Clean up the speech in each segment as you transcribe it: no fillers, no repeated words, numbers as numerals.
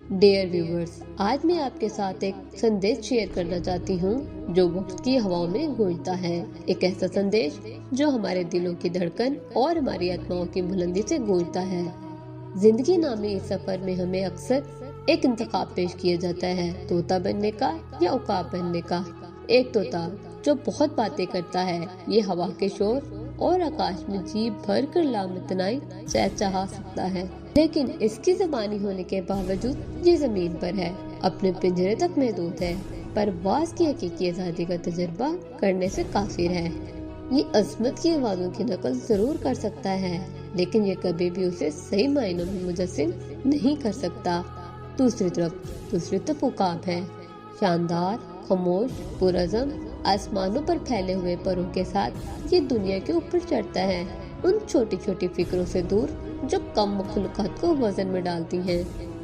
Dear viewers, आज मैं आपके साथ एक संदेश शेयर करना चाहती हूँ जो वक्त की हवाओं में गूंजता है। एक ऐसा संदेश जो हमारे दिलों की धड़कन और हमारी आत्माओं की बुलंदी से गूंजता है। जिंदगी नामी इस सफर में हमें अक्सर एक इंतखाब पेश किया जाता है, तोता बनने का या उकाब बनने का। एक तोता जो बहुत बातें करता है, ये हवा के शोर और आकाश में जी भर कर लामतनाई चहचहा सकता है, लेकिन इसकी ज़बानी होने के बावजूद ये जमीन पर है, अपने पिंजरे तक महदूद है, परवाज़ की हकीकी आज़ादी का तजुर्बा करने से काफिर है। ये अजमत की आवाज़ों की नकल जरूर कर सकता है, लेकिन ये कभी भी उसे सही मायनों में मुजस्सिम नहीं कर सकता। दूसरी तरफ उकाब है, शानदार, खामोश, पुरअज़म, आसमानों पर फैले हुए परों के साथ ये दुनिया के ऊपर चढ़ता है, उन छोटी छोटी फिक्रों से दूर जो कम मखलूक़ात को वजन में डालती हैं।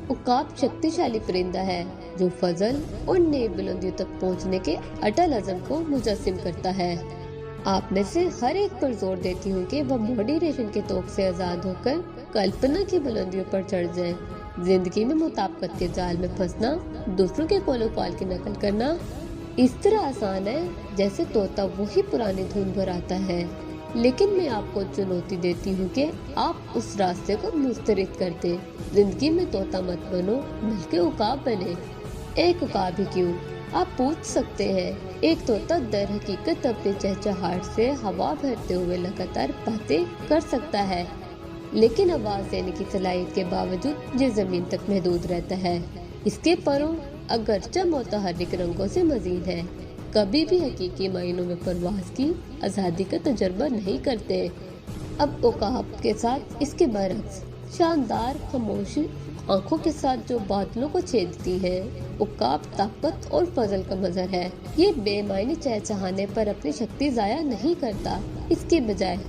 उकाब शक्तिशाली परिंदा है जो फजल और नई बुलंदियों तक पहुंचने के अटल अज़म को मुजस्सिम करता है। आप में से हर एक पर जोर देती हूँ कि वह मॉडरेशन के तोक से आज़ाद होकर कल्पना की बुलंदियों पर चढ़ जाए। जिंदगी में मुताबिकत के जाल में फंसना, दूसरों के कौलो काल की नकल करना इस तरह आसान है जैसे तोता वही पुरानी धुन भराता है, लेकिन मैं आपको चुनौती देती हूँ कि आप उस रास्ते को मुस्तरद कर दें। जिंदगी में तोता मत बनो, बल्कि उकाब बने। एक उकाब ही क्यों, आप पूछ सकते हैं। एक तोता दर हकीकत अपनी चहचहाहट से हवा भरते हुए लगातार बातें कर सकता है, लेकिन आवाज देने की सलाहियत के बावजूद ये जमीन तक महदूद रहता है। इसके परों अगरचे मुतहर्रिक रंगों से मजीद है, कभी भी हकीकी मायनों में परवाज की आज़ादी का तजुर्बा नहीं करते। अब उकाब के साथ इसके बरक्स, शानदार खामोशी आंखों के साथ जो बादलों को छेदती है। उकाब ताकत और फजल का मजहर है। ये बेमायने चहचहाने पर अपनी शक्ति जाया नहीं करता, इसके बजाय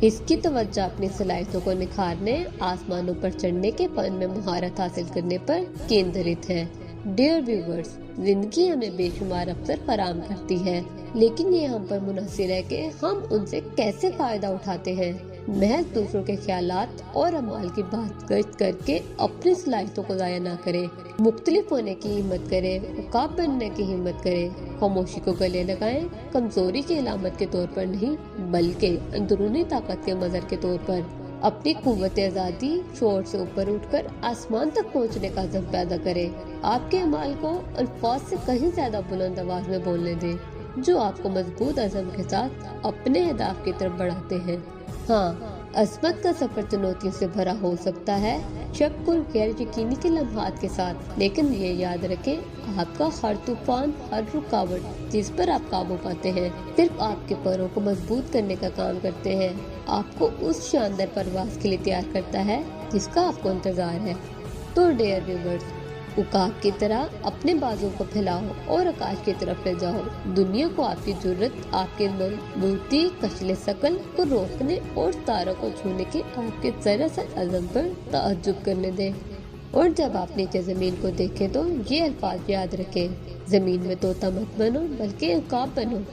इसकी तवज्जो अपनी सलाहियतों को निखारने, आसमानों पर चढ़ने के फन में महारत हासिल करने पर केंद्रित है। डियर व्यूवर्स, जिंदगी हमें बेशुमार अवसर फराम करती है, लेकिन ये हम पर मुनहसिर है कि हम उनसे कैसे फायदा उठाते हैं। महज दूसरों के ख्यालात और अमाल की बात करके अपनी सलाहियतों को जाया ना करें। मुख्तलिफ होने की हिम्मत करें, उकाब बनने की हिम्मत करें। खामोशी को गले लगाएं, कमजोरी की अलामत के तौर पर नहीं, बल्कि अंदरूनी ताकत के मजहर के तौर पर। अपनी कुव्वत आज़ादी शोर से ऊपर उठकर आसमान तक पहुंचने का अज़म पैदा करें। आपके अमाल को अल्फाज से कहीं ज्यादा बुलंद आवाज में बोलने दें, जो आपको मजबूत अज़म के साथ अपने अहदाफ की तरफ बढ़ाते हैं। हाँ, अज़मत का सफर चुनौतियों से भरा हो सकता है, शक और गैर यकीनी के लम्हात के साथ, लेकिन ये याद रखें, आपका हर तूफान, हर रुकावट जिस पर आप काबू पाते हैं, सिर्फ आपके पैरों को मजबूत करने का काम करते हैं, आपको उस शानदार परवाज के लिए तैयार करता है जिसका आपको इंतजार है। तो डियर व्यूवर्स, उकाब की तरह अपने बाजू को फैलाओ और आकाश की तरफ ले जाओ। दुनिया को आपकी जरूरत, आपके मजबूती कशले सकल को रोकने और तारों को छूने के आपके जरा सा अज़म पर ताज्जुब करने दें। और जब आप नीचे जमीन को देखें तो ये अल्फाज याद रखें, जमीन में तोता मत बनो, बल्कि उकाब बनो।